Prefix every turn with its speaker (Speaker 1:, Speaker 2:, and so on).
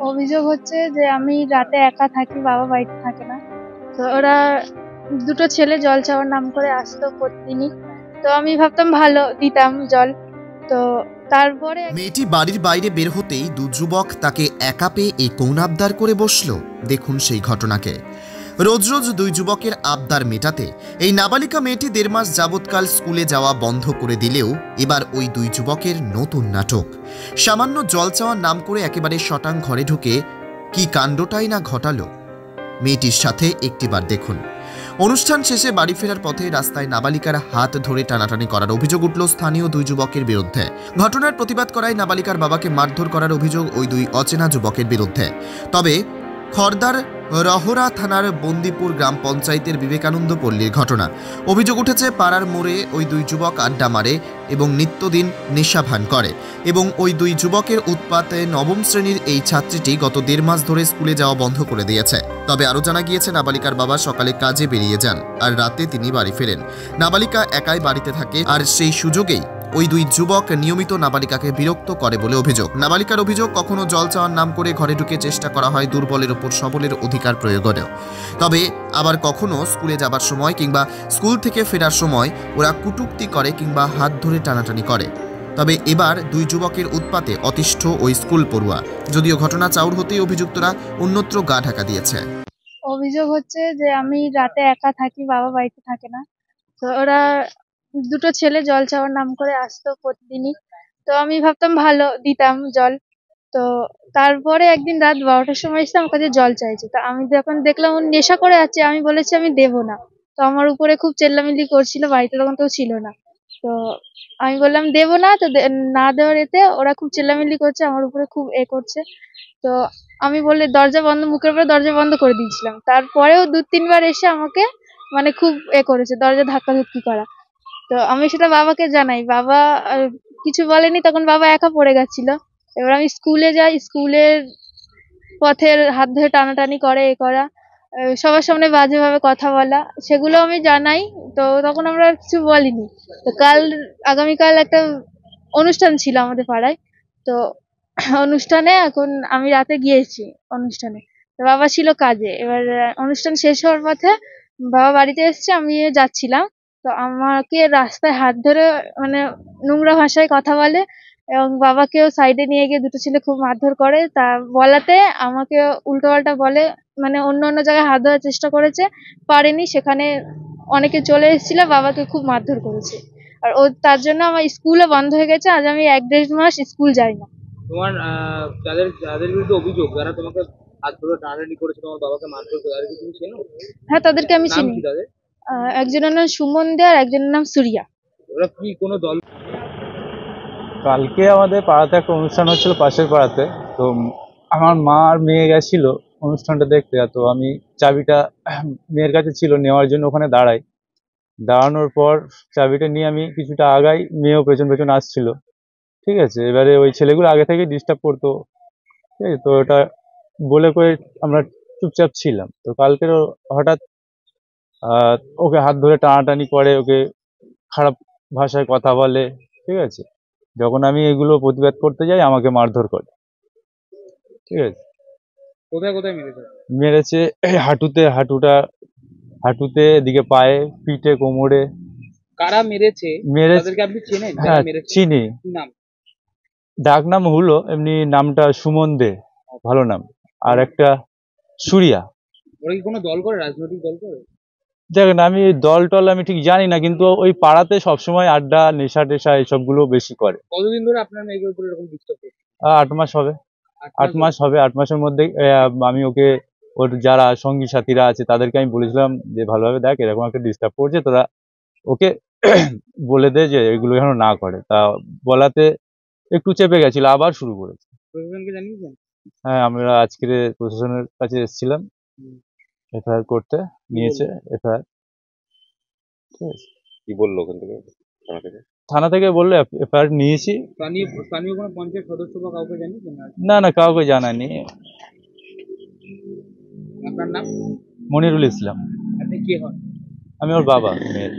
Speaker 1: অভিযোগ হচ্ছে যে আমি রাতে একা থাকি, বাবা বাড়িতে থাকে না। তো ওরা দুটো ছেলে জল চাওয়ার নাম করে আসতো প্রতিদিনই। তো আমি ভাবতাম ভালো, দিতাম জল। তো তারপরে
Speaker 2: মেয়েটি বাড়ির বাইরে বের হতেই দু যুবক তাকে একা পেয়ে এই কোন আবদার করে বসল। দেখুন সেই ঘটনাকে। রোজ রোজ দুই যুবকের আবদার মেটাতে এই নাবালিকা মেয়েটি ১.৫ মাস যাবৎকাল স্কুলে যাওয়া বন্ধ করে দিলেও এবার ওই দুই যুবকের নতুন নাটক। সামান্য জল চাওয়ার নাম করে একেবারে শটাং ঘরে ঢুকে কি কাণ্ডটাই না ঘটালো। মেয়েটির সাথে একটিবার দেখুন। অনুষ্ঠান শেষে বাড়ি ফেরার পথে রাস্তায় নাবালিকার হাত ধরে টানাটানি করার অভিযোগ উঠল স্থানীয় দুই যুবকের বিরুদ্ধে। ঘটনার প্রতিবাদ করায় নাবালিকার বাবাকে মারধর করার অভিযোগ ওই দুই অচেনা যুবকের বিরুদ্ধে। তবে খড়দার রহরা থানার বন্দিপুর গ্রাম পঞ্চায়েতের বিবেকানন্দ পল্লীর ঘটনা। অভিযোগ উঠেছে পাড়ার মোড়ে ওই দুই যুবক আড্ডা মারে এবং নিত্যদিন নেশাভান করে এবং ওই দুই যুবকের উৎপাতে নবম শ্রেণীর এই ছাত্রীটি গত ১.৫ মাস ধরে স্কুলে যাওয়া বন্ধ করে দিয়েছে। তবে আরও জানা গিয়েছে নাবালিকার বাবা সকালে কাজে বেরিয়ে যান আর রাতে তিনি বাড়ি ফেরেন। নাবালিকা একাই বাড়িতে থাকে আর সেই সুযোগেই ওই দুই যুবক নিয়মিত নাবালিকাকে বিরক্ত করে বলে অভিযোগ। নাবালিকার অভিযোগ, কখনো জল চাওয়ার নাম করে ঘরে ঢুকে চেষ্টা করা হয় দুর্বলের ওপর সবলের অধিকার প্রয়োগেরও। তবে আবার কখনো স্কুলে যাবার সময় কিংবা স্কুল থেকে ফেরার সময় ওরা কটূক্তি করে কিংবা হাত ধরে টানাটানি করে। তবে এবার দুই যুবকের উৎপাতে অতিষ্ঠ ওই স্কুল পড়ুয়া। যদিও ঘটনা চাউর হতেই অভিযুক্তরা অন্যত্র গা ঢাকা দিয়েছে।
Speaker 1: অভিযোগ হচ্ছে যে আমি রাতে একা থাকি, বাবা বাড়িতে থাকে না। তো ওরা দুটো ছেলে জল চাওয়ার নাম করে আসতো প্রতিদিনই। তো আমি ভাবতাম ভালো, দিতাম জল। তো তারপরে একদিন রাত ১২টার সময় এসে আমার কাছে জল চাইছে। তো আমি যখন দেখলাম ও নেশা করে আছে, আমি বলেছি আমি দেবো না। তো আমার উপরে খুব চেল্লামিল্লি করছিল, বাড়িতে তখন কেউ ছিল না। তো আমি বললাম দেবো না, তো না দেওয়ার এতে ওরা খুব চেল্লামিল্লি করছে, আমার উপরে খুব করছে। তো আমি বলে দরজা বন্ধ, মুখের উপরে দরজা বন্ধ করে দিয়েছিলাম। তারপরেও ২-৩ বার এসে আমাকে মানে খুব করেছে, দরজা ধাক্কাধুক্কি করা। তো আমি সেটা বাবাকে জানাই। বাবা কিছু বলেনি, তখন বাবা একা পড়ে গেছিল। এবার আমি স্কুলে যাই, স্কুলের পথের হাত ধরে টানাটানি করে, করা, সবার সামনে বাজেভাবে কথা বলা, সেগুলো আমি জানাই। তো তখন আমরা আর কিছু বলিনি। তো আগামীকাল একটা অনুষ্ঠান ছিল আমাদের পাড়ায়। তো অনুষ্ঠানে এখন আমি রাতে গিয়েছি অনুষ্ঠানে। তো বাবা ছিল কাজে। এবার অনুষ্ঠান শেষ হওয়ার পথে বাবা বাড়িতে এসছে, আমি যাচ্ছিলাম। তো আমাকে রাস্তায় হাত ধরে মানে নোংরা ভাষায় কথা বলে এবং বাবাকেও সাইডে নিয়ে গিয়ে দুটো ছেলে খুব মারধর করে। তা বলাতে আমাকে উল্টোপাল্টা বলে, মানে অন্য জায়গায় হাত ধরার চেষ্টা করেছে, পারেনি। সেখানে অনেকে চলে এসেছিল, বাবাকে খুব মারধর করেছে। আর তার জন্য আমার স্কুলও বন্ধ হয়ে গেছে। আজ আমি ১-১.৫ মাস স্কুল যাই না।
Speaker 3: তোমার যাদের বিরুদ্ধে অভিযোগ, যারা তোমাকে হাত ধরে টানাটানি করেছে, তোমার বাবাকে মারধর করে, তাদেরকে তুমি চেনো?
Speaker 1: হ্যাঁ, তাদেরকে আমি
Speaker 3: নাম
Speaker 1: চিনি।
Speaker 3: কি তাদের?
Speaker 1: একজনের নাম সুমন দে আর একজনের নাম সুরিয়া।
Speaker 3: ওরা কি কোনো দল?
Speaker 4: কালকে আমাদের পাড়াতে একটা অনুষ্ঠান হচ্ছিল, পাশের পাড়াতে। তো আমার মা আর মেয়ে গেছিল অনুষ্ঠানটা দেখতে। তো আমি চাবিটা মেয়ের কাছে ছিল, নেওয়ার জন্য ওখানে দাঁড়াই। দাঁড়ানোর পর চাবিটা নিয়ে আমি কিছুটা আগাই, মেয়েও পেছন পেছন আসছিল। ঠিক আছে, এবারে ওই ছেলেগুলো আগে থেকে ডিস্টার্ব করতো। ঠিক আছে, তো ওটা বলে করে আমরা চুপচাপ ছিলাম। তো কালকের হঠাৎ ওকে হাত ধরে টানাটানি করে, ওকে খারাপ ভাষায় কথা বলে। ঠিক আছে, যখন আমি এগুলো প্রতিবাদ করতে যাই আমাকে মারধর করে। ঠিক আছে,
Speaker 3: কোথায় কোথায় মেরেছে?
Speaker 4: মেরেছে হাঁটুতে, এদিকে পায়ে, পিঠে, কোমরে।
Speaker 3: কারা মেরেছে
Speaker 4: মেরেছে,
Speaker 3: তাদেরকে আপনি চেনেন?
Speaker 4: হ্যাঁ চিনি।
Speaker 3: কি নাম?
Speaker 4: ডাক নাম হলো, এমনি নামটা সুমন দে, ভালো নাম। আর একটা সুরিয়া।
Speaker 3: ওরা কি কোনো দল করে, রাজনৈতিক দল করে?
Speaker 4: দেখেন, আমি দল টল আমি ঠিক জানি না, কিন্তু ওই পাড়াতে সবসময় আড্ডা, নেশা টেশা এইসবগুলো বেশি করে।
Speaker 3: কতদিন ধরে আপনার মেয়ের উপর এরকম ডিস্টার্ব করছে?
Speaker 4: ৮ মাস হবে। ৮ মাস হবে। ৮ মাসের মধ্যে আমি ওকে, ওর যারা সঙ্গী সাথীরা আছে তাদেরকে আমি বলেছিলাম যে ভালোভাবে দেখ, এরকম একটা ডিস্টার্ব করছে, তোরা ওকে বলে দে যে এগুলো যেন না করে। তা বলাতে একটু চেপে গেছিল, আবার শুরু করেছে।
Speaker 3: প্রশাসনকে জানিয়েছেন?
Speaker 4: হ্যাঁ, আমরা আজকে প্রশাসনের কাছে এসেছিলাম এফআইআর করতে। নিয়েছে এফআইআর। ঠিক আছে,
Speaker 5: কি বললো ওখান থেকে, থানা থেকে?
Speaker 4: থানা থেকে বললো এফআইআর নিয়েছি।
Speaker 3: স্থানীয় কোনো পঞ্চায়েত সদস্য বা কাউকে জানিয়েছেন?
Speaker 4: না, কাউকে জানায়নি।
Speaker 3: আপনার নাম?
Speaker 4: মনিরুল ইসলাম।
Speaker 3: আপনি কে হন?
Speaker 4: আমি ওর বাবা মেয়ের।